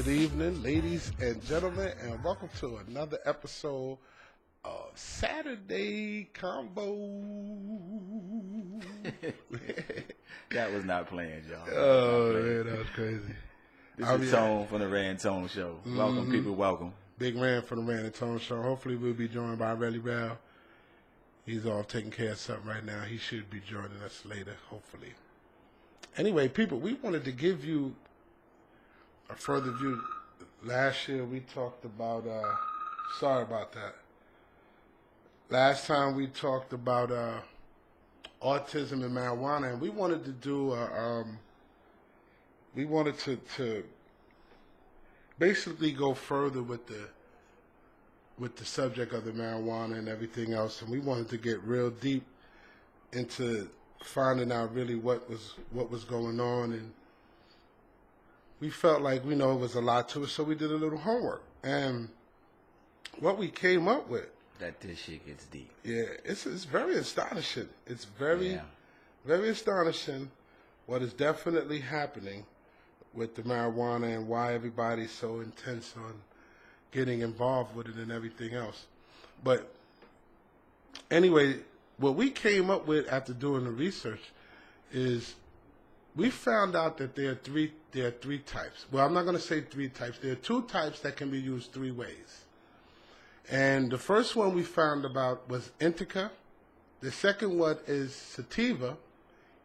Good evening, ladies and gentlemen, and welcome to another episode of Saturday Combo. That was not planned, y'all. Oh, man, that was crazy. This is Tone from the Ran Tone Show. Welcome, people, welcome. Big Ran from the Ran and Tone Show. Hopefully we'll be joined by Relly Bell. He's off taking care of something right now. He should be joining us later, hopefully. Anyway, people, we wanted to give you a further view. Last year we talked about, sorry about that. Last time we talked about autism and marijuana, and we wanted to do, we wanted to basically go further with the subject of the marijuana and everything else, and we wanted to get real deep into finding out really what was going on, and we felt like we know it was a lot to it, so we did a little homework. And what we came up with, that this shit gets deep. Yeah, it's very astonishing. It's very astonishing what is definitely happening with the marijuana and why everybody's so intense on getting involved with it and everything else. But anyway, what we came up with after doing the research is we found out that there are three types. Well, I'm not going to say three types. There are two types that can be used three ways. And the first one we found about was indica. The second one is sativa.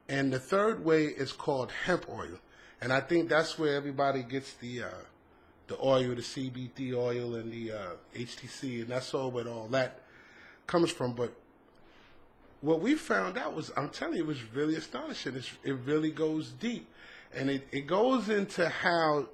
And the third way is called hemp oil. And I think that's where everybody gets the oil, the CBD oil and the HTC, and that's all where all that comes from. But what we found out was, I'm telling you, it was really astonishing. It really goes deep. And it goes into how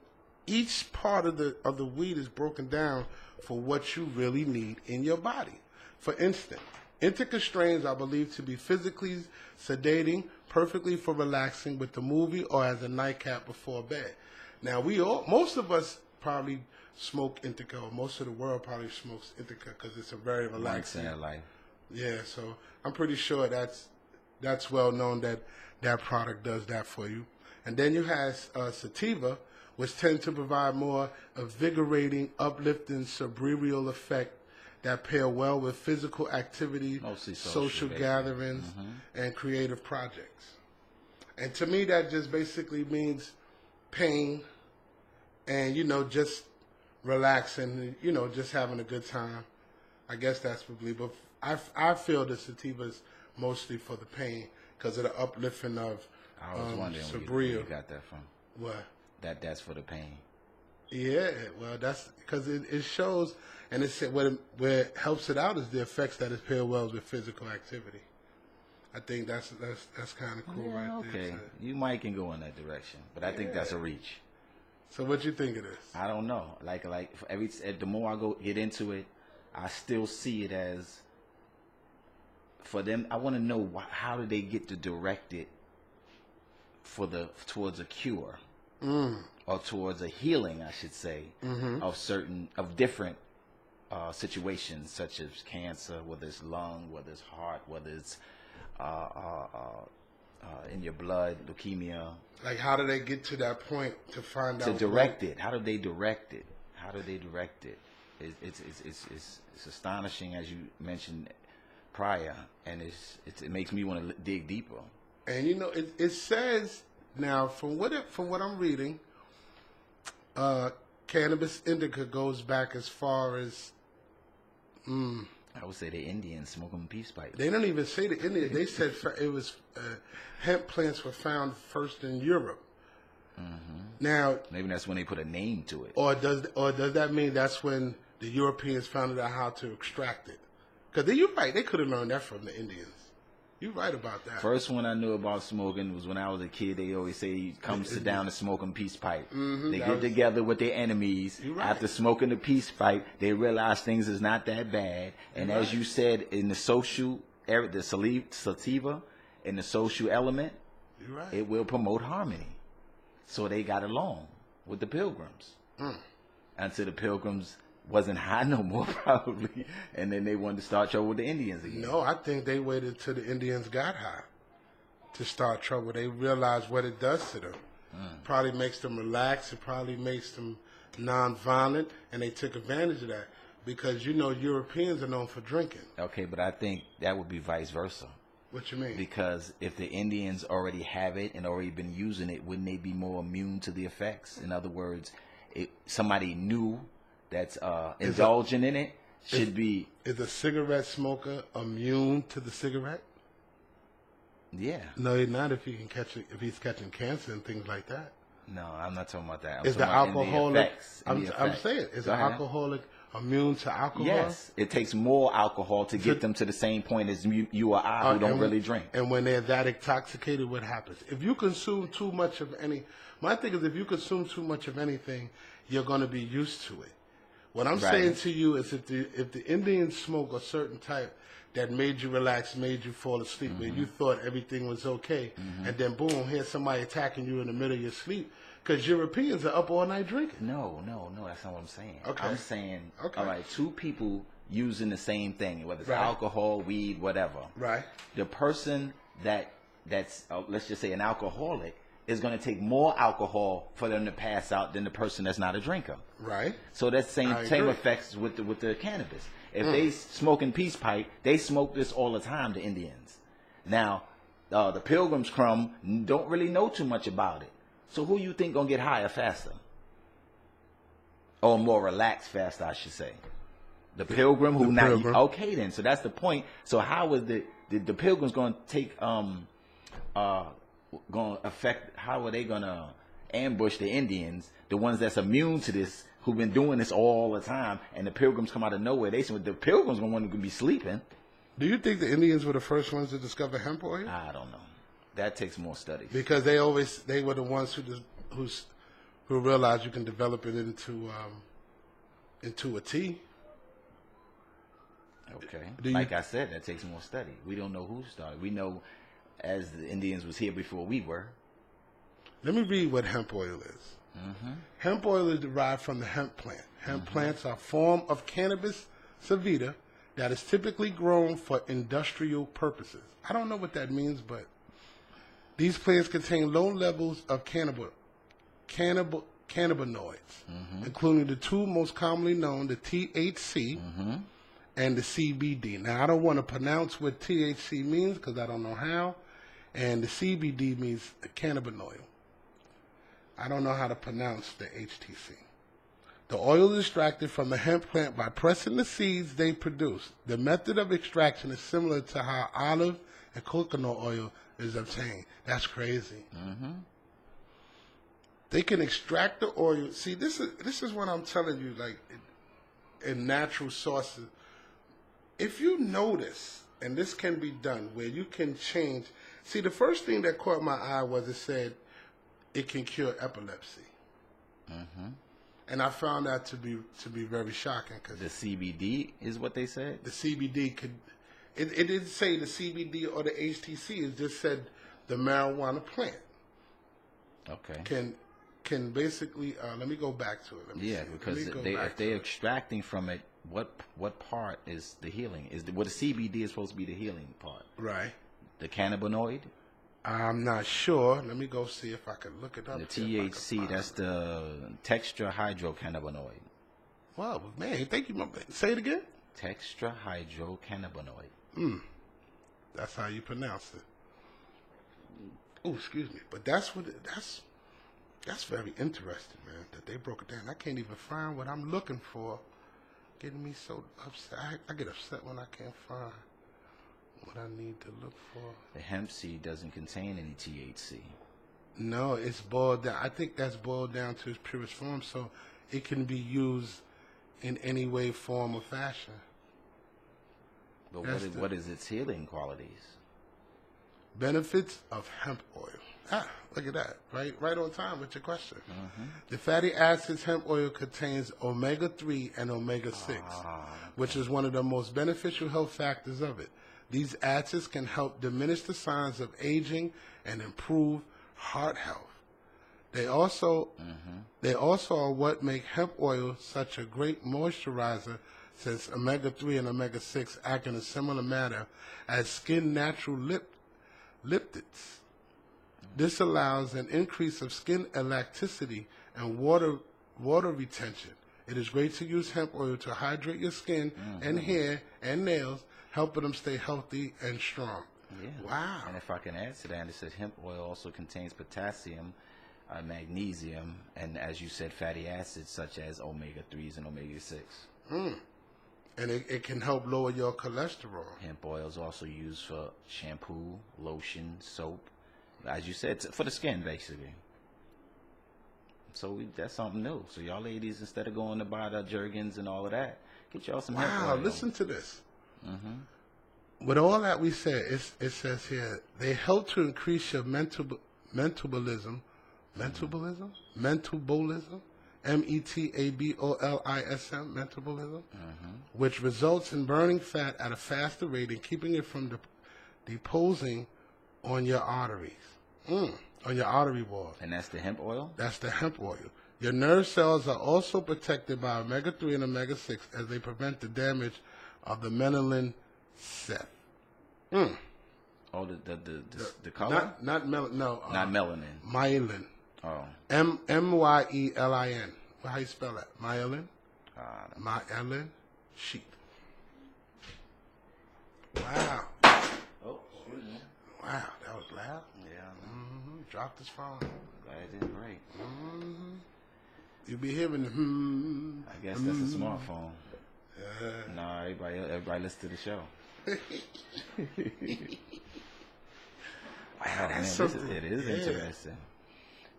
each part of the weed is broken down for what you really need in your body. For instance, indica strains are believed to be physically sedating, perfectly for relaxing with the movie or as a nightcap before bed. Now, most of us probably smoke indica, or most of the world probably smokes indica because it's a very relaxing life. Yeah, so I'm pretty sure that's well known that product does that for you. And then you have sativa, which tends to provide more invigorating, uplifting, cerebral effect that pair well with physical activity, social gatherings, and creative projects. And to me, that just basically means pain and, just relaxing, just having a good time. I guess that's probably, but I feel the sativa is mostly for the pain because of the uplifting of I was wondering where you got that from. What? That's for the pain. Yeah, well, that's because it shows, and it's where it helps it out is the effects that it pair well with physical activity. I think that's kind of cool, right there. Okay, you might can go in that direction, but I think that's a reach. So what you think it is? I don't know. Like for the more I get into it, I still see it as for them. I want to know how do they get to direct it towards a cure or towards a healing, I should say, of different situations such as cancer, whether it's lung, whether it's heart, whether it's in your blood, leukemia. Like, how do they get to that point to find out? To direct it. How do they direct it? It's astonishing, as you mentioned prior, and it makes me want to dig deeper. And it says now from what I'm reading, cannabis indica goes back as far as. I would say the Indians smoking peace pipes. They don't even say the Indians. They said it was hemp plants were found first in Europe. Now maybe that's when they put a name to it. Or does that mean that's when the Europeans found out how to extract it? Because you're right, they could have learned that from the Indians. You're right about that. First one I knew about smoking was when I was a kid. They always say, come sit down and smoke a peace pipe. They get together with their enemies. Right. After smoking the peace pipe, they realize things is not that bad. And as you said, in the social area, the sativa, in the social element, it will promote harmony. So they got along with the Pilgrims. Until the Pilgrims wasn't high no more, probably. And then they wanted to start trouble with the Indians again. No, I think they waited till the Indians got high to start trouble. They realized what it does to them. Probably makes them relax. It probably makes them non-violent. And they took advantage of that. Because, you know, Europeans are known for drinking. Okay, but I think that would be vice versa. What you mean? Because if the Indians already have it and already been using it, wouldn't they be more immune to the effects? In other words, somebody new that's indulging in it should be... Is a cigarette smoker immune to the cigarette? Yeah. No, he's not if he can catch it, if he's catching cancer and things like that. No, I'm not talking about that. Is the alcoholic... I'm saying, is the ahead. Alcoholic immune to alcohol? Yes. It takes more alcohol to get them to the same point as you or I who don't really drink. And when they're that intoxicated, what happens? If you consume too much of any... My thing is, if you consume too much of anything, you're going to be used to it. What I'm saying to you is if the Indians smoke a certain type that made you relax, made you fall asleep, where you thought everything was okay, and then boom, here's somebody attacking you in the middle of your sleep, because Europeans are up all night drinking. No, that's not what I'm saying. Okay. I'm saying, all right, two people using the same thing, whether it's alcohol, weed, whatever. Right. The person that's let's just say an alcoholic, is going to take more alcohol for them to pass out than the person that's not a drinker. Right. So that same effects with the cannabis. If they smoking peace pipe, they smoke this all the time, the Indians. Now, the Pilgrims crumb don't really know too much about it. So who you think going to get higher faster? Or more relaxed faster, I should say. The Pilgrim who not... Pilgrim. Okay then, so that's the point. So how is the Pilgrims going to take... going to affect, how are they going to ambush the Indians, the ones that's immune to this, who've been doing this all the time, and the Pilgrims come out of nowhere. The Pilgrims going to want to be sleeping. Do you think the Indians were the first ones to discover hemp oil? I don't know. That takes more studies. Because they were the ones who realized you can develop it into a tea. Okay. Like I said, that takes more study. We don't know who started. We know as the Indians was here before we were. Let me read what hemp oil is. Hemp oil is derived from the hemp plant. Hemp plants are a form of cannabis sativa that is typically grown for industrial purposes. I don't know what that means, but these plants contain low levels of cannabinoids, including the two most commonly known, the THC and the CBD. Now, I don't want to pronounce what THC means because I don't know how, and the CBD means cannabinoid. I don't know how to pronounce the HTC. The oil is extracted from the hemp plant by pressing the seeds they produce. The method of extraction is similar to how olive and coconut oil is obtained. That's crazy. They can extract the oil. See, this is what I'm telling you, like, in natural sources. If you notice, and this can be done, where you can change. See, the first thing that caught my eye was it said it can cure epilepsy. And I found that to be very shocking. Cause the CBD is what they said? The CBD could, it didn't say the CBD or the HTC, it just said the marijuana plant. Okay. Can basically, let me go back to it. Because if they're extracting from it, what part is the healing? What the CBD is supposed to be the healing part? Right. The cannabinoid? I'm not sure. Let me go see if I can look it up. The THC, that's the tetrahydrocannabinoid. Wow, man, thank you. Say it again. Tetrahydrocannabinoid. That's how you pronounce it. Oh, excuse me. But that's very interesting, man, that they broke it down. I can't even find what I'm looking for. Getting me so upset. I get upset when I can't find what I need to look for. The hemp seed doesn't contain any THC. No, it's boiled down. I think that's boiled down to its purest form, so it can be used in any way, form, or fashion. But what is its healing qualities? Benefits of hemp oil. Ah, look at that. Right on time with your question. The fatty acids hemp oil contains omega-3 and omega-6, which is one of the most beneficial health factors of it. These acids can help diminish the signs of aging and improve heart health. They also are what make hemp oil such a great moisturizer, since omega-3 and omega-6 act in a similar manner as skin natural lipids. This allows an increase of skin elasticity and water retention. It is great to use hemp oil to hydrate your skin and hair and nails, helping them stay healthy and strong. Yeah. Wow. And if I can add to that, it says hemp oil also contains potassium, magnesium, and as you said, fatty acids such as omega-3s and omega-6. And it can help lower your cholesterol. Hemp oil is also used for shampoo, lotion, soap, as you said, for the skin, basically. So that's something new. So y'all ladies, instead of going to buy the Jergens and all of that, get y'all some hemp oil. Wow, listen to this. With all that we said, it says here, they help to increase your metabolism, metabolism, metabolism, which results in burning fat at a faster rate and keeping it from deposing on your arteries, on your artery walls. And that's the hemp oil? That's the hemp oil. Your nerve cells are also protected by omega-3 and omega-6 as they prevent the damage of the melanin cell. Oh, the color? Not melanin. No. Not melanin. Myelin. Oh. Myelin. How you spell that? Myelin? Myelin sheath. Wow. Oh, excuse me. Wow, that was loud. Yeah. Dropped his phone. Glad it did great. You be hearing the I guess that's a smartphone. No, everybody listen to the show. Wow, man, it is interesting.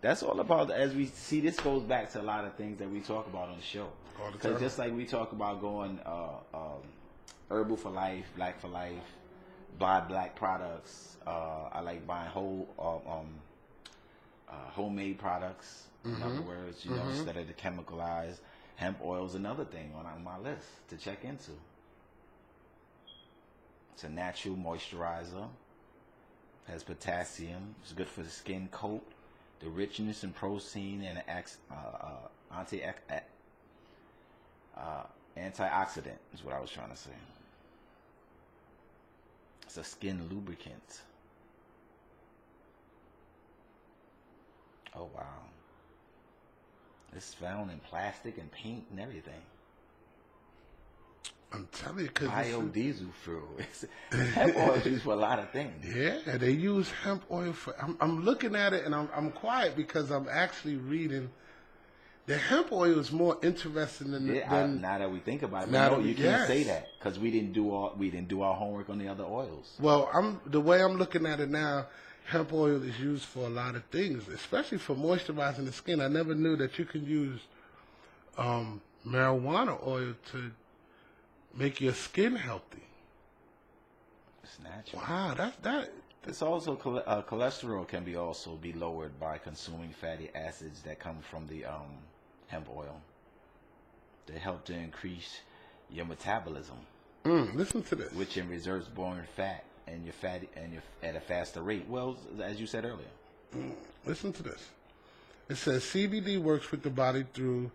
That's all about, as we see, this goes back to a lot of things that we talk about on the show. Because just like we talk about going herbal for life, black for life, buy black products. I like buying homemade products. In other words, instead of the chemicalized. Hemp oil is another thing on my list to check into. It's a natural moisturizer. Has potassium. It's good for the skin coat. The richness in protein and antioxidant is what I was trying to say. It's a skin lubricant. Oh, wow. It's found in plastic and paint and everything. I'm telling you, because biodiesel fuel. Hemp oil is used for a lot of things. Yeah, they use hemp oil for. I'm looking at it and I'm quiet because I'm actually reading. The hemp oil is more interesting than. Now that we think about it, no, you can't say that because we didn't do our homework on the other oils. Well, the way I'm looking at it now. Hemp oil is used for a lot of things, especially for moisturizing the skin. I never knew that you can use marijuana oil to make your skin healthy. It's natural. Wow, that. It's also cholesterol can also be lowered by consuming fatty acids that come from the hemp oil. They help to increase your metabolism. Listen to this. Which reserves burn fat. And you're fatty, and you're at a faster rate. Well, as you said earlier. Listen to this. It says CBD works with the body through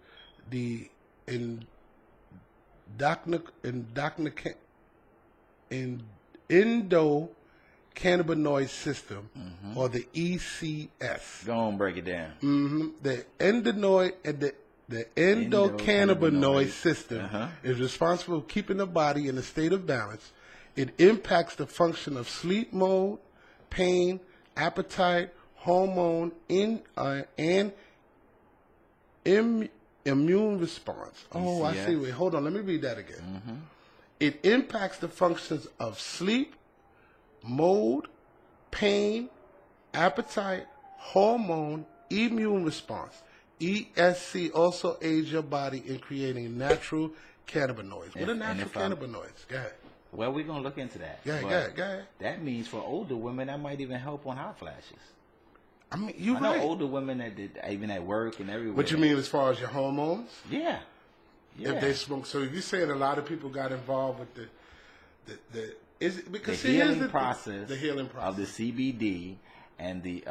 the endocannabinoid system, or the ECS. Go on, break it down. The endocannabinoid system is responsible for keeping the body in a state of balance. It impacts the function of sleep mode, pain, appetite, hormone, and immune response. Oh, I see. Wait, hold on. Let me read that again. It impacts the functions of sleep, mode, pain, appetite, hormone, immune response. ESC also aids your body in creating natural cannabinoids. What are natural cannabinoids? Go ahead. Well, we're gonna look into that. Go ahead. That means for older women, that might even help on hot flashes. I mean, you I know older women that did, even at work and everywhere. What you mean as far as your hormones? Yeah. If they smoke, so if you're saying a lot of people got involved with the is it because the healing process, the healing process of the CBD and the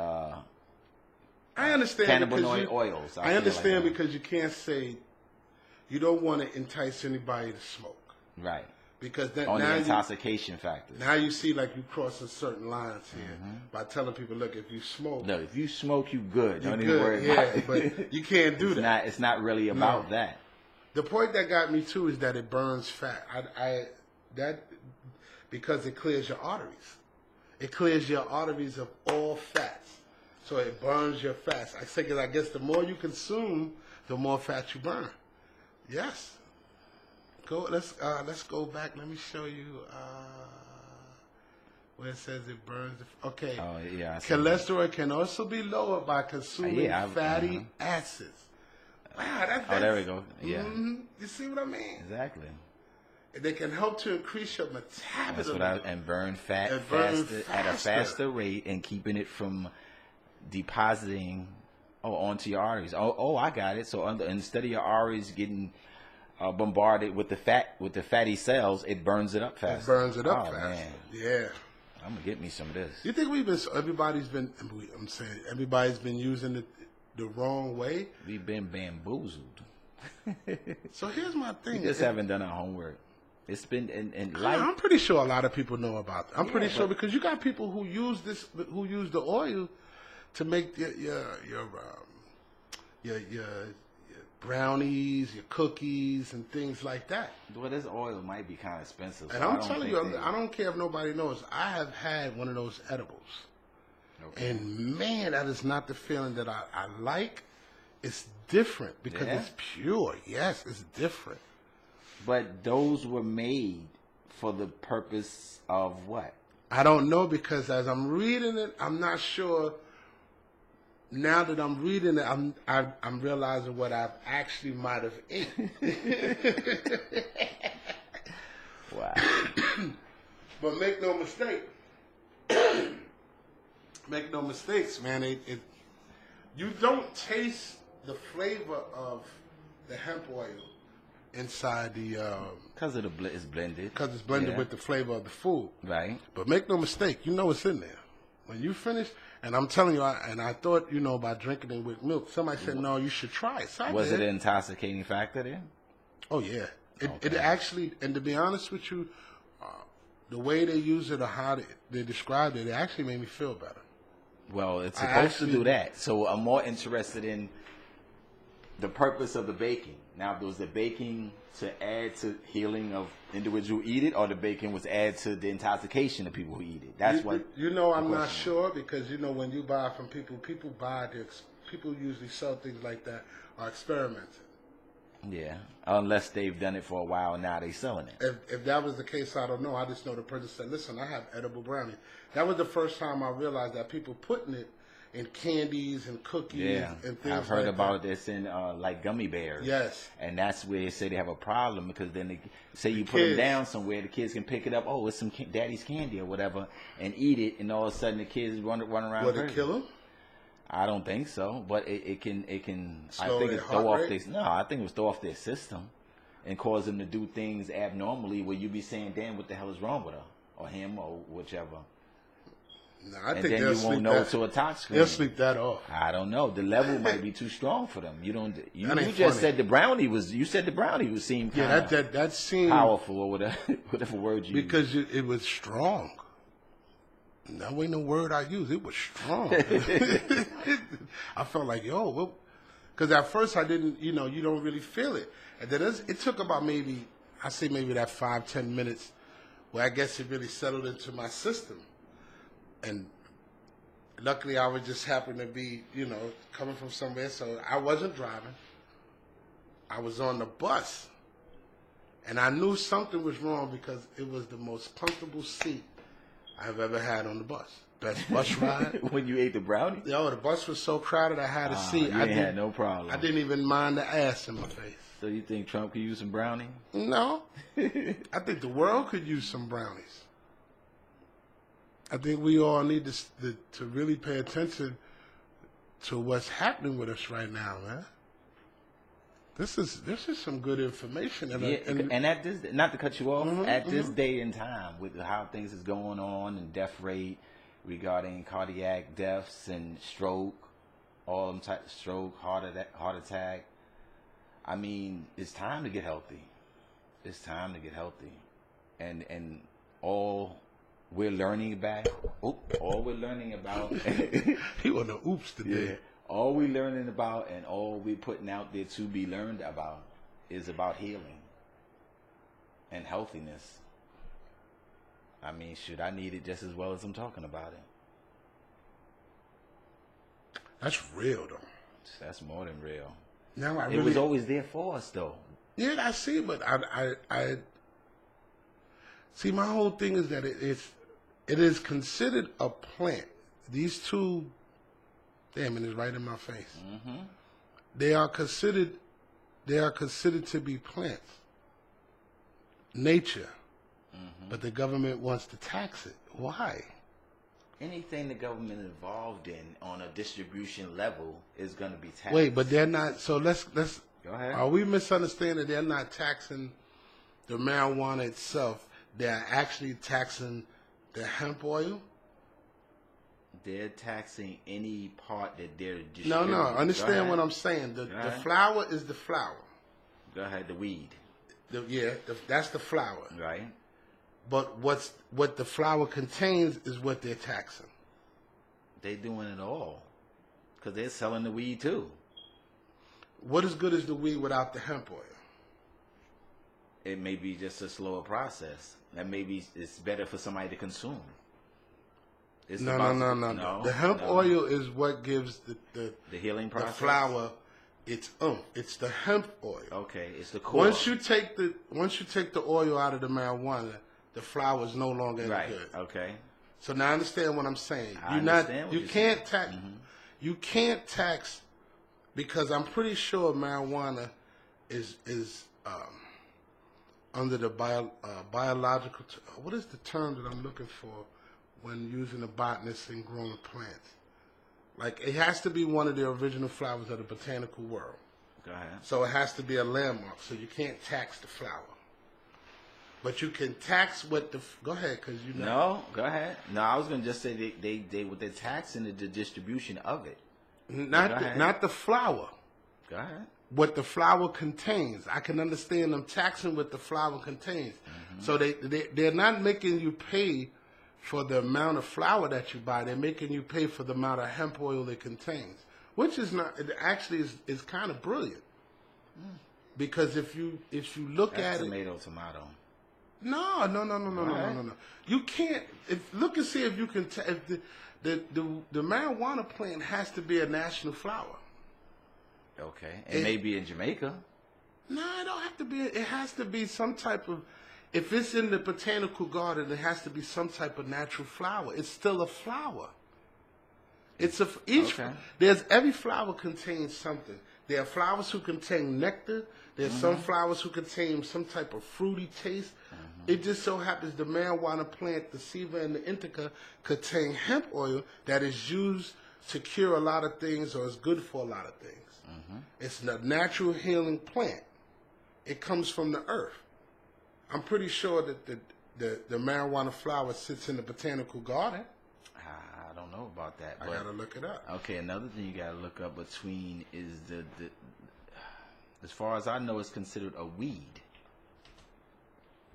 I understand cannabinoid oils. I understand because you can't say you don't want to entice anybody to smoke, right? Because then on the intoxication factor. Now you see like you crossing certain lines here by telling people, look, if you smoke, no, if you smoke, you good. You're don't good, even worry about it. But you can't do that. It's not really about that. The point that got me too is that it burns fat. Because it clears your arteries. It clears your arteries of all fats. So it burns your fats. I guess the more you consume, the more fat you burn. Yes. Let's go back. Let me show you where it says it burns. Okay. Oh yeah. Cholesterol can also be lowered by consuming fatty acids. Wow, that's there we go. Yeah. You see what I mean? Exactly. They can help to increase your metabolism. And burn fat at a faster rate and keeping it from depositing onto your arteries. I got it. So instead of your arteries getting bombarded with the fatty cells, it burns it up faster. It burns it up faster. Man. Yeah. I'm gonna get me some of this. You think everybody's been using it the wrong way? We've been bamboozled. So here's my thing. We just haven't done our homework. It's been in life. I'm pretty sure a lot of people know about that. I'm pretty sure because you got people who use the oil to make your brownies, your cookies, and things like that. Well, this oil might be kind of expensive. And I'm telling you, I don't care if nobody knows. I have had one of those edibles. Okay. And man, that is not the feeling that I like. It's different because it's pure. Yes, it's different. But those were made for the purpose of what? I don't know because as I'm reading it, I'm not sure. Now that I'm reading it, I'm realizing what I actually might have ate. Wow. But make no mistake. Make no mistakes, man. You don't taste the flavor of the hemp oil inside the because it's blended. Because it's blended with the flavor of the food, right? But make no mistake, you know what's in there when you finish. And I'm telling you, I thought by drinking it with milk. Somebody said no, you should try it. So was it an intoxicating factor then? Oh yeah, it actually. And to be honest with you, the way they use it or how they described it actually made me feel better. Well, it's supposed to do that. So I'm more interested in the purpose of the baking. Now, was the baking to add to healing of individual who eat it, or the baking was add to the intoxication of people who eat it? That's what. I'm not sure because when you buy from people people usually sell things like that are experimenting. Yeah, unless they've done it for a while and now they're selling it. If that was the case, I don't know. I just know the person said, listen, I have edible brownie. That was the first time I realized that people putting it in candies and cookies and things I've heard about this in like gummy bears. Yes. And that's where they say they have a problem because then they say you put them down somewhere, the kids can pick it up, it's some daddy's candy or whatever, and eat it, and all of a sudden the kids run around. Would it kill them? I don't think so, but it can. Slow I think I think it would throw off their system and cause them to do things abnormally where you be saying, "Damn, what the hell is wrong with her or him or whichever." No, I and think then you won't know to a toxic. They'll sleep that off. I don't know. The level might be too strong for them. You don't. You just said the brownie was. You said the brownie was seemed kind of that seemed powerful or whatever word you because it was strong. That ain't no word I use. It was strong. I felt like, because at first I didn't, you don't really feel it. And then it took about maybe that 5-10 minutes where I guess it really settled into my system. And luckily I would just happen to be, coming from somewhere. So I wasn't driving. I was on the bus. And I knew something was wrong because it was the most comfortable seat I've ever had on the bus. Best bus ride. When you ate the brownie? The bus was so crowded I had a seat. I had no problem. I didn't even mind the ass in my face. So you think Trump could use some brownie? No. I think the world could use some brownies. I think we all need to really pay attention to what's happening with us right now, man. This is some good information. And at this, not to cut you off, at this day and time, with how things is going on and death rate regarding cardiac deaths and stroke, all them types of stroke, heart attack. I mean, it's time to get healthy. It's time to get healthy, and all we're learning about. All we're learning about. He want to oops today. Yeah. All we learning about and all we putting out there to be learned about is about healing and healthiness. I mean, shoot, I need it just as well as I'm talking about it. That's real, though. That's more than real. Now it was always there for us, though. Yeah, I see, but I see. My whole thing is that it is considered a plant. These two. Damn, it is right in my face. Mm-hmm. They are considered to be plants, nature, but the government wants to tax it. Why? Anything the government involved in on a distribution level is going to be taxed. Wait, but they're not. So let's go ahead. Are we misunderstanding? They're not taxing the marijuana itself. They're actually taxing the hemp oil. They're taxing any part that they're distributing. No. Understand what I'm saying. The flower is the flower. Go ahead. The weed. That's the flower. Right. But what the flower contains is what they're taxing. They're doing it all because they're selling the weed too. What is good is the weed without the hemp oil? It may be just a slower process. That maybe it's better for somebody to consume. No. The hemp oil is what gives the healing process. The flower, it's the hemp oil. Okay, it's the core. Once you take the oil out of the marijuana, the flower is no longer any good. Okay. So now understand what I'm saying. You can't tax because I'm pretty sure marijuana is under the biological. What is the term that I'm looking for? When using a botanist and growing plants. Like, it has to be one of the original flowers of the botanical world. Go ahead. So it has to be a landmark, so you can't tax the flower. But you can tax what the... Go ahead, because you know... No, go ahead. No, I was going to just say they're taxing the distribution of it. Not the flower. Go ahead. What the flower contains. I can understand them taxing what the flower contains. Mm-hmm. So they're not making you pay for the amount of flour that you buy. They're making you pay for the amount of hemp oil it contains, which is not. It actually is kind of brilliant, because if you look at tomato. No. You can't. Look and see if you can. If the marijuana plant has to be a national flower. Okay, it may be in Jamaica. No, it don't have to be. It has to be some type of. If it's in the botanical garden, it has to be some type of natural flower. It's still a flower. Every flower contains something. There are flowers who contain nectar. There's some flowers who contain some type of fruity taste. It just so happens the marijuana plant, the sativa and the indica, contain hemp oil that is used to cure a lot of things or is good for a lot of things. It's a natural healing plant. It comes from the earth. I'm pretty sure that the marijuana flower sits in the botanical garden. I don't know about that. I gotta look it up. Okay, another thing you gotta look up between is the as far as I know, it's considered a weed.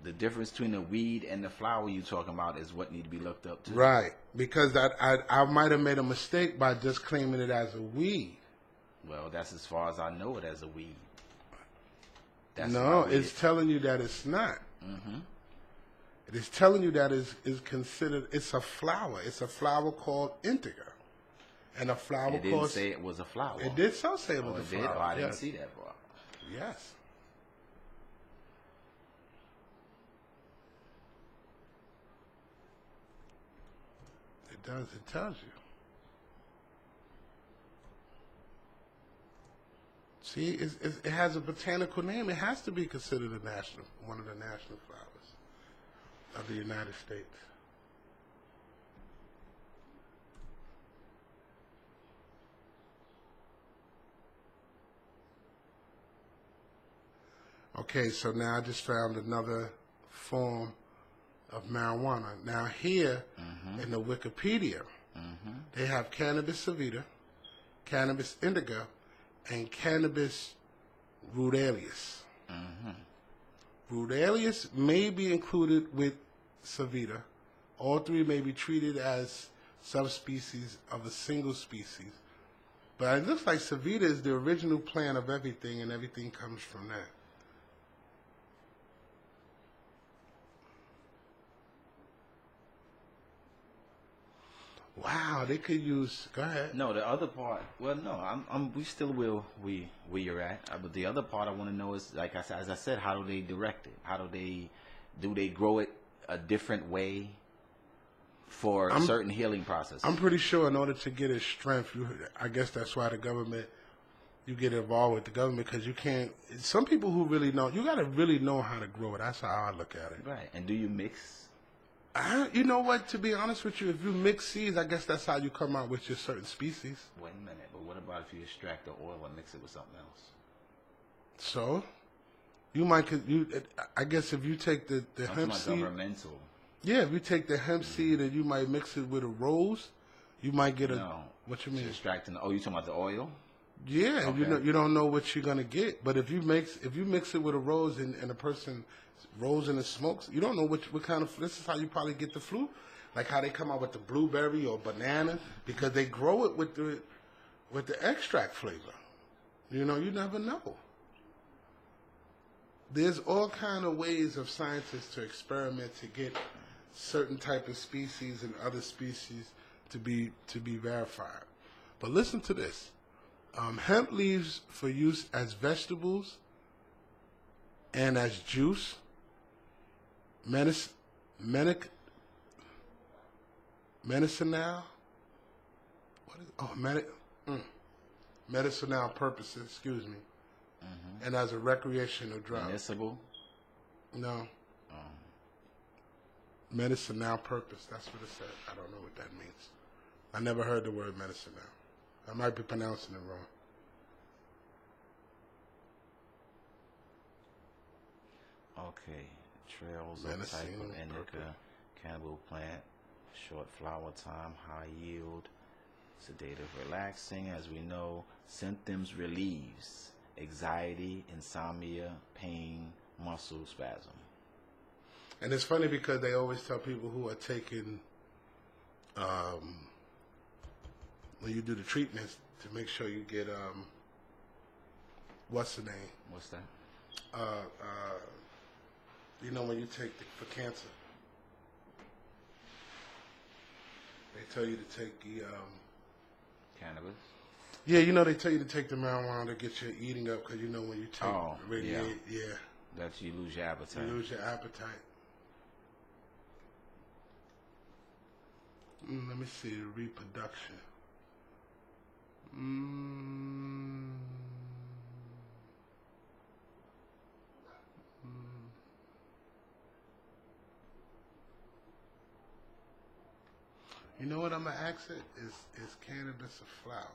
The difference between a weed and the flower you're talking about is what need to be looked up to. Right, because I might have made a mistake by just claiming it as a weed. Well, that's as far as I know it as a weed. It's telling you that it's not. It is telling you that is considered. It's a flower. It's a flower called indica, and a flower called. It didn't say it was a flower. It did so say it was a flower. I didn't see that part. Yes. It does. It tells you. See, it has a botanical name. It has to be considered one of the national flowers of the United States. Okay, so now I just found another form of marijuana. Now here in the Wikipedia, they have cannabis sativa, cannabis indica, and cannabis rudalius. Rudalius may be included with sativa. All three may be treated as subspecies of a single species. But it looks like sativa is the original plant of everything, and everything comes from that. Wow, they could use. Go ahead. No, the other part. Well, no, we still will. Where you're at. But the other part I want to know is, like I said, as I said, how do they direct it? How do they grow it a different way for certain healing processes? I'm pretty sure in order to get its strength, I guess that's why you get involved with the government, because you can't. Some people who really know, you got to really know how to grow it. That's how I look at it. Right. And do you mix? You know what? To be honest with you, if you mix seeds, I guess that's how you come out with your certain species. Wait a minute, but what about if you extract the oil and mix it with something else? So, you might. I guess if you take the hemp seed. Governmental. Yeah, if you take the hemp seed and you might mix it with a rose, you might get a. No. What you mean? Extracting. You talking about the oil? Yeah, Okay. you don't know what you're gonna get. But if you mix it with a rose and a person rolls in and smokes, you don't know what kind of. This is how you probably get the flu, like how they come out with the blueberry or banana, because they grow it with the extract flavor. You know, you never know. There's all kind of ways of scientists to experiment to get certain type of species and other species to be verified. But listen to this. Hemp leaves for use as vegetables and as juice, medicinal, medicinal purposes, excuse me, and as a recreational drug. Medicinal? No. Medicinal purpose, that's what it said. I don't know what that means. I never heard the word medicinal. I might be pronouncing it wrong. Okay. Trails of type of indica, cannabis plant, short flower time, high yield, sedative, relaxing. As we know, symptoms relieves anxiety, insomnia, pain, muscle spasm. And it's funny because they always tell people who are taking, when you do the treatments, to make sure you get, what's the name? What's that? You know, when you take for cancer, they tell you to take the Cannabis? Yeah, you know, they tell you to take the marijuana to get your eating up, because you know when you take radiate, that you lose your appetite. You lose your appetite. Let me see the reproduction. You know what I'm gonna ask it? Is cannabis a flower?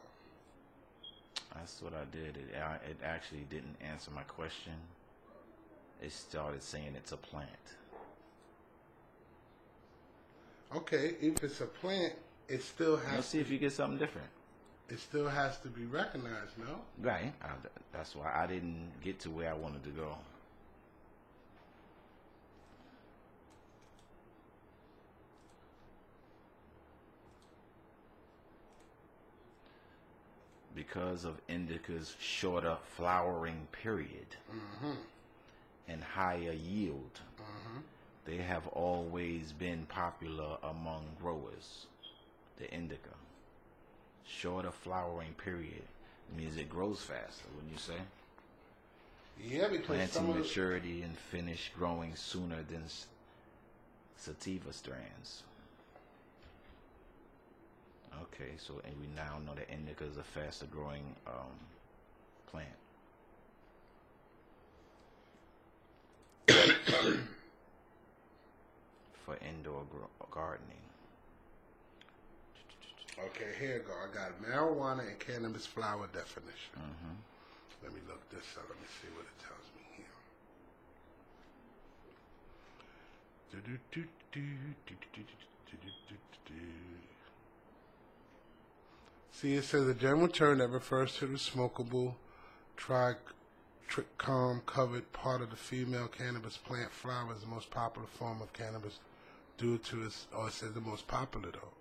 That's what I did. It actually didn't answer my question. It started saying it's a plant. Okay, if it's a plant, it still has. Let's see if you get something different. It still has to be recognized, no? Right. That's why I didn't get to where I wanted to go. Because of indica's shorter flowering period and higher yield, they have always been popular among growers. The indica. Shorter flowering period means it grows faster, wouldn't you say? Yeah, because planting maturity and finish growing sooner than sativa strands. Okay, so and we now know that indica is a faster growing plant. for indoor gardening. Okay, here you go. I got marijuana and cannabis flower definition. Mm-hmm. Let me look this up. Let me see what it tells me here. See, it says a general term that refers to the smokable trichome covered part of the female cannabis plant flower is the most popular form of cannabis due to its, or it says the most popular though.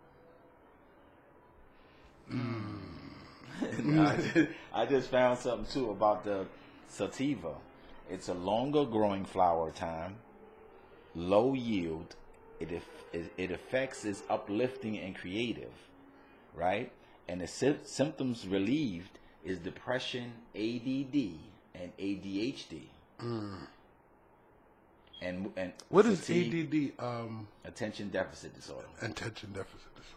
I just found something too about the sativa. It's a longer growing flower time, low yield. It affects is uplifting and creative, right? And the symptoms relieved is depression, ADD, and ADHD. And what fatigue, is ADD? Attention deficit disorder. Attention deficit disorder.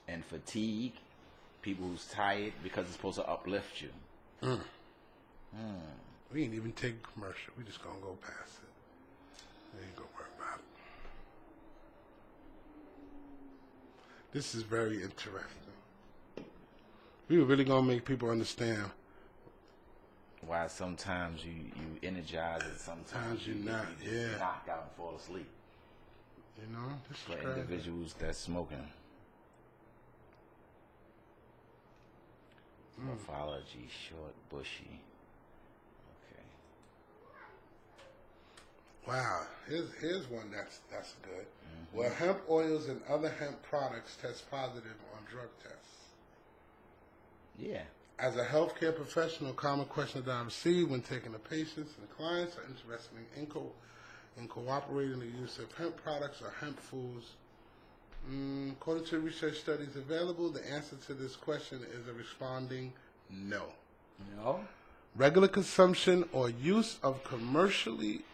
And fatigue, people who's tired because it's supposed to uplift you. We ain't even take a commercial. We just gonna go past it. We ain't gonna worry about it. This is very interesting. We were really gonna make people understand why sometimes you energize and sometimes you're not. You just knock out and fall asleep. You know, this for is crazy. Individuals that's smoking. Morphology, short, bushy. Okay. Wow, here's one that's good. Mm-hmm. Well, hemp oils and other hemp products test positive on drug tests. Yeah. As a healthcare professional, common questions that I receive when taking to patients and clients are interested in cooperating the use of hemp products or hemp foods. According to research studies available, the answer to this question is a responding no. No. Regular consumption or use of commercially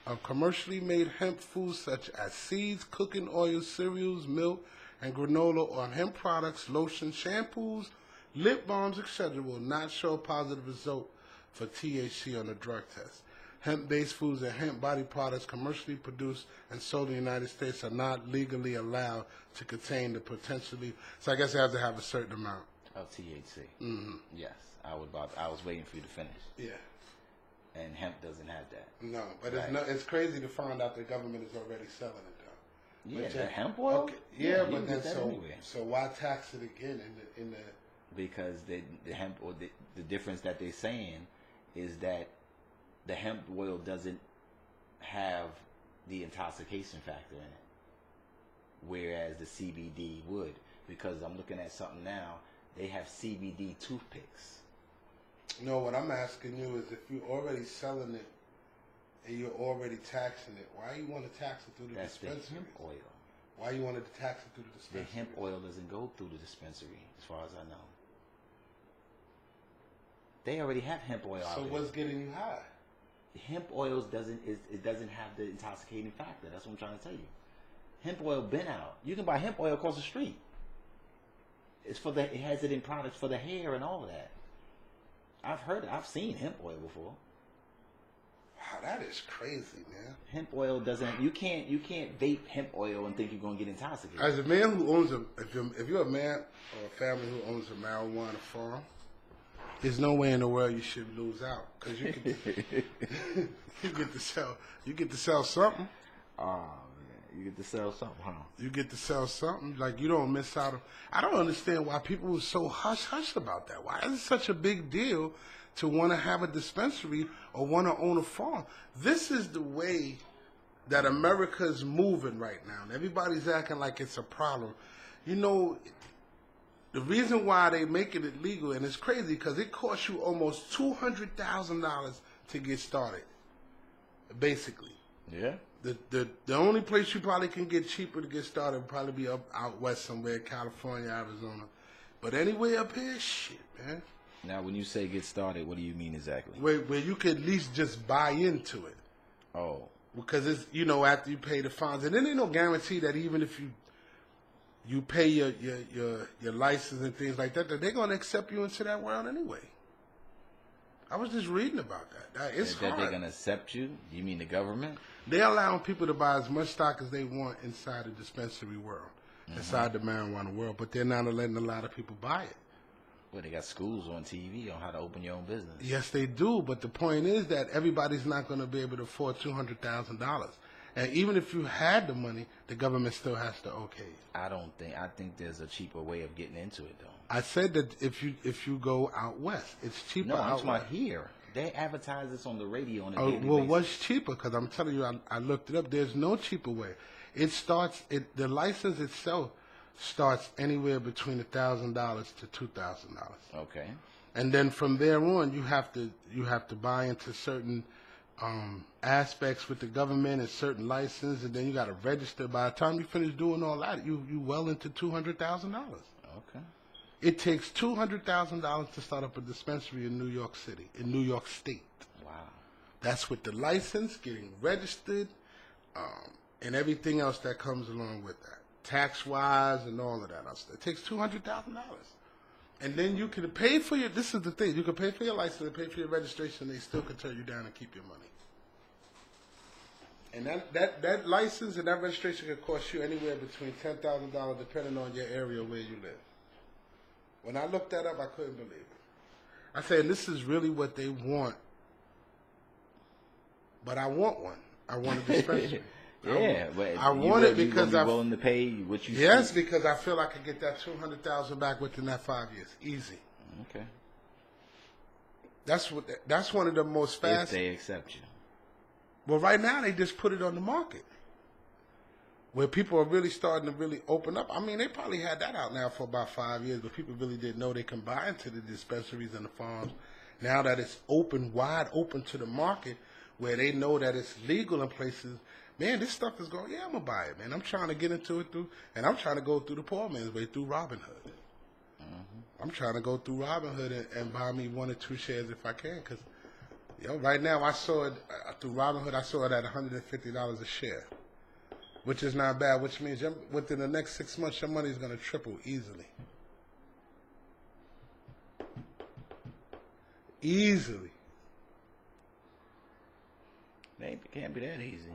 made hemp foods such as seeds, cooking oil, cereals, milk, and granola, or hemp products, lotions, shampoos, lip balms, etc., will not show a positive result for THC on the drug test. Hemp-based foods and hemp body products commercially produced and sold in the United States are not legally allowed to contain the potentially. So I guess it has to have a certain amount of THC. Mm-hmm. Yes, I was waiting for you to finish. Yeah. And hemp doesn't have that. No, but right. It's crazy to find out the government is already selling it though. Yeah, the hemp oil. Okay. Yeah, but then so why tax it again in the? Because the hemp or the difference that they're saying is that the hemp oil doesn't have the intoxication factor in it, whereas the CBD would. Because I'm looking at something now, they have CBD toothpicks. No, what I'm asking you is if you're already selling it and you're already taxing it, why you want to tax it through the dispensary? That's the hemp oil. Why you wanted to tax it through the dispensary? The hemp oil doesn't go through the dispensary, as far as I know. They already have hemp oil out there. So what's getting you high? Hemp oils doesn't have the intoxicating factor. That's what I'm trying to tell you. Hemp oil been out. You can buy hemp oil across the street. It has it in products for the hair and all of that. I've seen hemp oil before. Wow, that is crazy, man. Hemp oil doesn't. You can't vape hemp oil and think you're gonna get intoxicated. As a man who owns if you're a man or a family who owns a marijuana farm, there's no way in the world you should lose out because you can you get to sell something. Oh man, you get to sell something, huh? You get to sell something like you don't miss out. I don't understand why people are so hush about that. Why is it such a big deal to want to have a dispensary or want to own a farm? This is the way that America is moving right now. Everybody's acting like it's a problem. You know, the reason why they make it illegal, and it's crazy because it costs you almost $200,000 to get started, basically. Yeah. The only place you probably can get cheaper to get started would probably be out west somewhere, California, Arizona. But anywhere up here, shit, man. Now, when you say get started, what do you mean exactly? Where you could at least just buy into it. Oh. Because it's, after you pay the fines. And then there's no guarantee that even if you pay your license and things like that they're going to accept you into that world anyway. I was just reading about that. It's hard. That they're going to accept you? You mean the government? They're allowing people to buy as much stock as they want inside the dispensary world, inside the marijuana world, but they're not letting a lot of people buy it. Well, they got schools on TV on how to open your own business. Yes, they do, but the point is that everybody's not going to be able to afford $200,000. And even if you had the money, the government still has to okay it. I think there's a cheaper way of getting into it, though. I said that if you go out west, it's cheaper. No, I'm out talking west. about here. They advertise this on the radio on a daily well, basis. what's cheaper? Because I'm telling you, I looked it up. There's no cheaper way. The license itself starts anywhere between $1,000 to $2,000. Okay. And then from there on, you have to buy into certain aspects with the government and certain license, and then you got to register. By the time you finish doing all that, you well into $200,000. Okay. It takes $200,000 to start up a dispensary in New York City, in New York State. Wow. That's with the license, getting registered, and everything else that comes along with that, tax-wise and all of that. It takes $200,000. And then you can pay for this is the thing, you can pay for your license and pay for your registration, they still can turn you down and keep your money. And that license and that registration can cost you anywhere between $10,000 depending on your area where you live. When I looked that up, I couldn't believe it. I said, this is really what they want, but I want one. I want a dispensary. I want it because I'm willing to pay what you. Yes, because I feel I could get that $200,000 back within that 5 years, easy. Okay. That's one of the most fast. If they accept you. Well, right now they just put it on the market, where people are really starting to really open up. I mean, they probably had that out now for about 5 years, but people really didn't know they can buy into the dispensaries and the farms. Now that it's wide open to the market, where they know that it's legal in places. Man, this stuff is going, I'm going to buy it, man. I'm trying to get into it and I'm trying to go through the poor man's way, through Robin Hood. I'm trying to go through Robin Hood and buy me 1 or 2 shares if I can, because, right now I saw it, through Robin Hood, I saw it at $150 a share, which is not bad, which means within the next 6 months, your money is going to triple easily. Easily. It can't be that easy.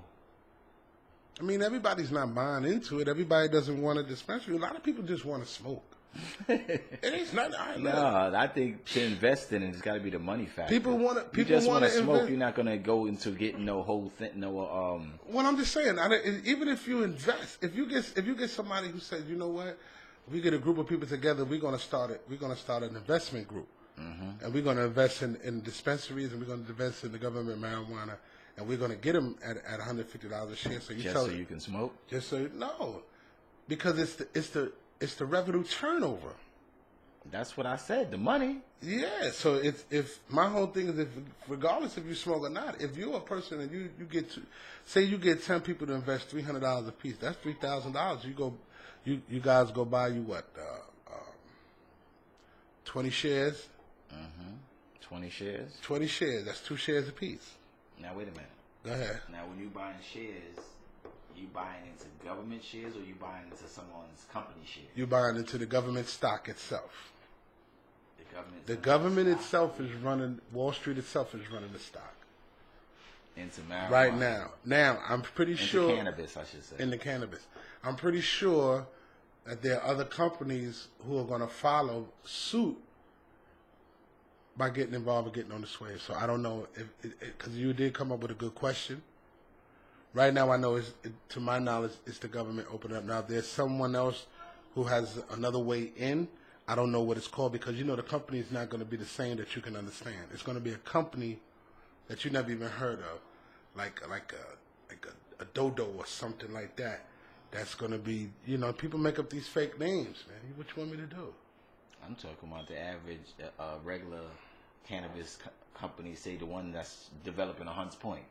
I mean, everybody's not buying into it. Everybody doesn't want a dispensary. A lot of people just want to smoke. It ain't nothing. No, I think to invest in it, it's got to be the money factor. People want to. You just want to smoke. You're not going to go into getting no whole thing. No. Well, I'm just saying. Even if you invest, if you get somebody who says, you know what, we get a group of people together, we're going to start it. We're going to start an investment group, and we're going to invest in dispensaries, and we're going to invest in the government marijuana. And we're going to get them at $150 a share. So you can smoke. No, because it's the revenue turnover. That's what I said. The money. Yeah. So if my whole thing is, regardless if you smoke or not, if you're a person and you get 10 people to invest $300 a piece, that's $3,000. You guys go buy you what 20 shares. 20 shares. 20 shares. That's 2 shares a piece. Now, wait a minute. Go ahead. Now, when you buying shares, you buying into government shares or you buying into someone's company shares? You buying into the government stock itself. The government itself is running, Wall Street itself is running the stock. Into marijuana. Right now. Now, I'm pretty sure. Into cannabis, I should say. In the cannabis. I'm pretty sure that there are other companies who are going to follow suit by getting involved and getting on this wave. So I don't know because you did come up with a good question. Right now, I know, to my knowledge, it's the government opening up. Now, if there's someone else who has another way in, I don't know what it's called because, the company is not going to be the same that you can understand. It's going to be a company that you never even heard of, like a Dodo or something like that. That's going to be, people make up these fake names, man. What you want me to do? I'm talking about the average, regular cannabis company, say the one that's developing a Hunts Point.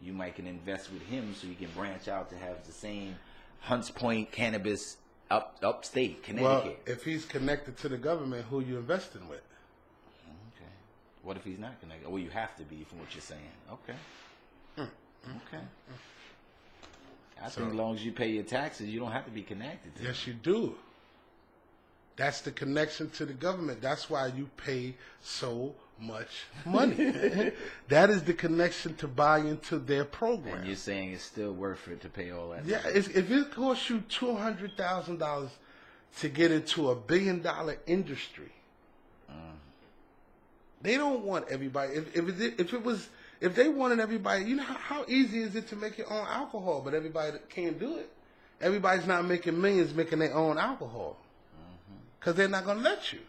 You might can invest with him so you can branch out to have the same Hunts Point cannabis upstate, Connecticut. Well, if he's connected to the government, who are you investing with? Okay. What if he's not connected? Well, you have to be from what you're saying. Okay. Okay. I think as long as you pay your taxes, you don't have to be connected to Yes, you do. That's the connection to the government. That's why you pay so much money. That is the connection to buy into their program. And you're saying it's still worth it to pay all that? Yeah, if it costs you $200,000 to get into a $1 billion industry, they don't want everybody. If they wanted everybody, you know how easy is it to make your own alcohol, but everybody can't do it. Everybody's not making millions making their own alcohol because they're not going to let you.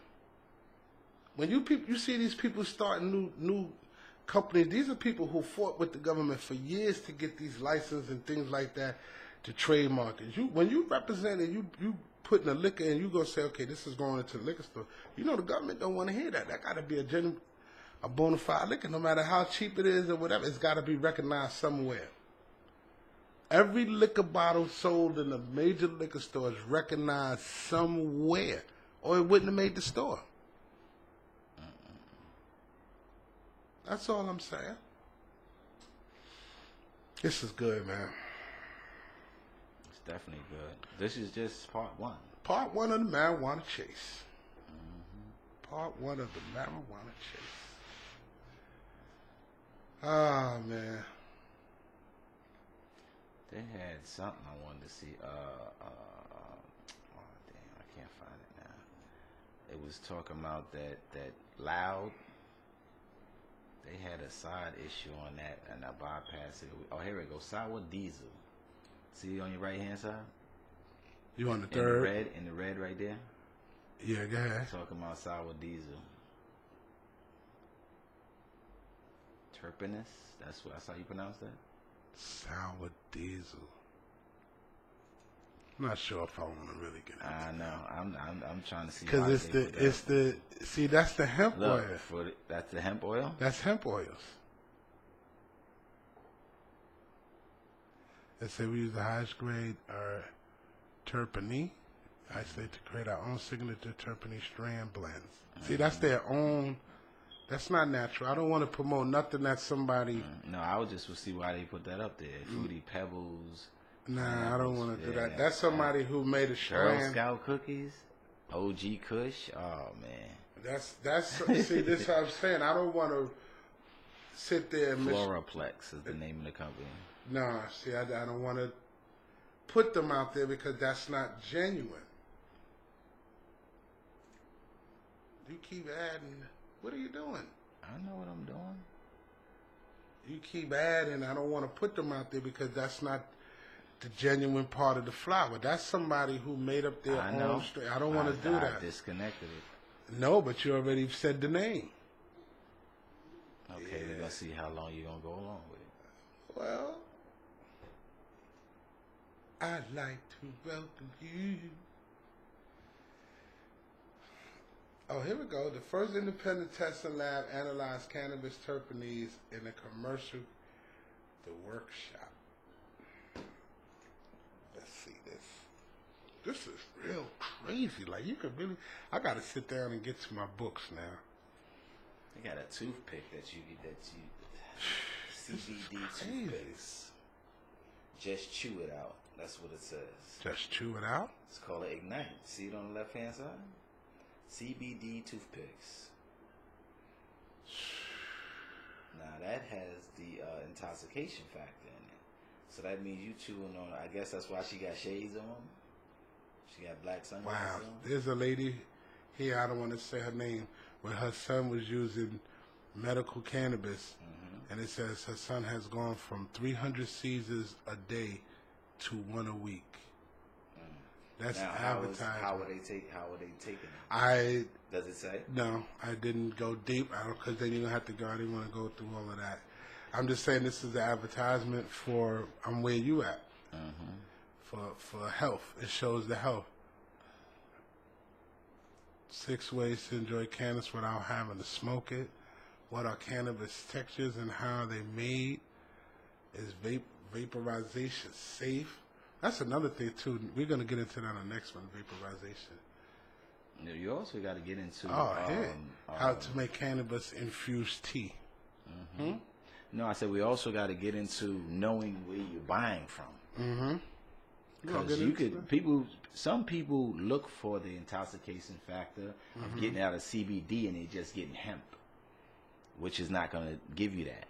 When you see these people starting new companies, these are people who fought with the government for years to get these licenses and things like that to trademark it. When you represent it, you putting a liquor in, you gonna say, okay, this is going into the liquor store. You know the government don't want to hear that. That got to be a bona fide liquor, no matter how cheap it is or whatever. It's got to be recognized somewhere. Every liquor bottle sold in a major liquor store is recognized somewhere, or it wouldn't have made the store. That's all I'm saying. This is good, man. It's definitely good. This is just part one. Part one of the marijuana chase. Part one of the marijuana chase. Ah, man. They had something I wanted to see. Oh, damn, I can't find it now. It was talking about that loud. They had a side issue on that, and I bypassed it. Oh, here we go. Sour diesel. See on your right hand side? You on the third? In the red right there? Yeah, go ahead. Talking about sour diesel. Terpenus? That's how you pronounce that? Sour diesel. I'm not sure if I want to really get into I know. I'm trying to see. Because see, that's the hemp oil. That's the hemp oil? That's hemp oils. They say we use the highest grade terpene, isolate to create our own signature terpene strand blends. See, that's their own. That's not natural. I don't want to promote nothing that somebody. No, I would just see why they put that up there. Fruity Pebbles. Nah, I don't want to do that. That's somebody who made a Girl strand. Scout cookies, OG Kush. Oh man. That's see. This is what I'm saying. I don't want to sit there and Floraplex is the name of the company. No, see, I don't want to put them out there because that's not genuine. You keep adding. What are you doing? I know what I'm doing. You keep adding. I don't want to put them out there because that's not the genuine part of the flower. That's somebody who made up their own. I don't want to do that. I disconnected it. No, but you already said the name. Okay, we're gonna see how long you're gonna go along with it. Well, I'd like to welcome you. Oh, here we go. The first independent testing lab analyzed cannabis terpenes in a commercial, the workshop. Let's see this. This is real crazy. Like, you could really, I got to sit down and get to my books now. They got a toothpick that you CBD toothpicks. Just chew it out. That's what it says. Just chew it out? It's called Ignite. See it on the left hand side? CBD toothpicks. Now that has the intoxication factor in it. So that means you chewing on, I guess that's why she got shades on. She got black sunglasses on. Wow. There's a lady here, I don't want to say her name, where her son was using medical cannabis. And it says her son has gone from 300 seizures a day to 1 a week. That's now, advertised. How are they taking it? Does it say? No, I didn't go deep. Because then you're gonna have to go. I didn't want to go through all of that. I'm just saying this is the advertisement for where you at. For health. It shows the health. 6 ways to enjoy cannabis without having to smoke it. What are cannabis textures and how they made? Is vaporization safe? That's another thing too. We're gonna get into that on the next one, vaporization. You also got to get into how to make cannabis infused tea. No, I said we also got to get into knowing where you're buying from. Because some people look for the intoxication factor of getting out of CBD and they're just getting hemp. which is not going to give you that.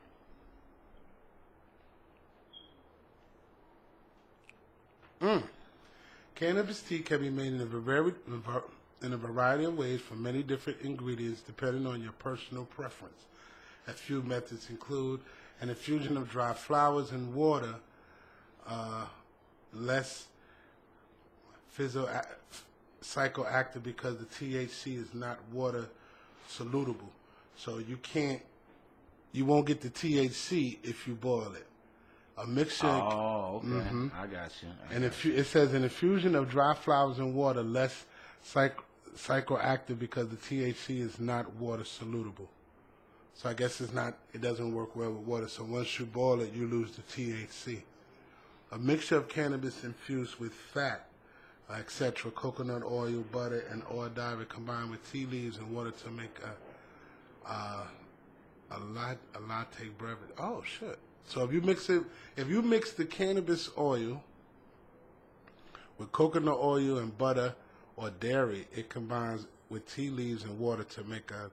Cannabis tea can be made in a variety of ways from many different ingredients depending on your personal preference. A few methods include an infusion of dry flowers and water, less psychoactive because the THC is not water solutable. So you won't get the THC if you boil it. A mixture. Oh, okay. Mm-hmm. I got you. It says an infusion of dry flowers and water, less psychoactive because the THC is not water solutable. So I guess it doesn't work well with water. So once you boil it, you lose the THC. A mixture of cannabis infused with fat, etc., coconut oil, butter, and hors d'oeuvre combined with tea leaves and water to make a latte beverage. Oh shit! So if you mix the cannabis oil with coconut oil and butter or dairy, it combines with tea leaves and water to make a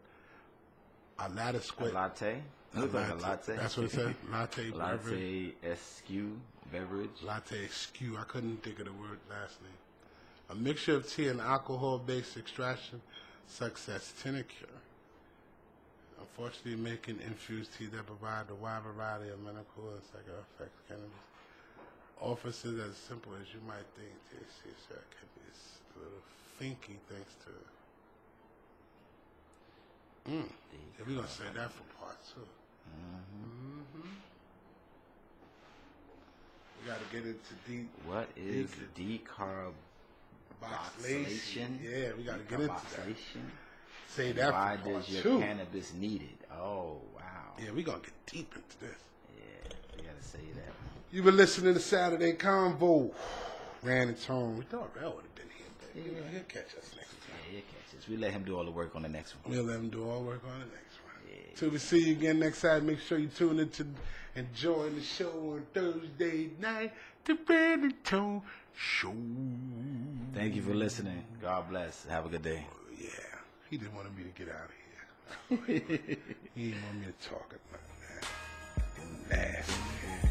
latte squid. A latte? Looks like a latte. That's what it said. Latte beverage. Latte SQ beverage. Latte SQ. I couldn't think of the word last name. A mixture of tea and alcohol-based extraction, such as tincture. Unfortunately, making infused tea that provide a wide variety of medical and psycho effects cannabis offers it as simple as you might think. THC can be a little finky thanks to. Yeah, we're gonna say that for part 2. We gotta get into deep. What is decarboxylation? Yeah, we gotta get into that. Say that. Why for part does your 2. cannabis need it? Oh wow. Yeah, we're gonna get deep into this. Yeah, we gotta say that. You've been listening to Saturday Convo. Ran and Tone. We thought Rel would have been here, but he'll catch us next time. Yeah, he'll catch us. We let him do all the work on the next one. We'll let him do all the work on the next one. Yeah. Till we see you again next Saturday, make sure you tune in to enjoy the show on Thursday night. The Ran and Tone Show. Thank you for listening. God bless. Have a good day. Yeah. He didn't want me to get out of here. He didn't want me to talk at nothing, man. Nasty.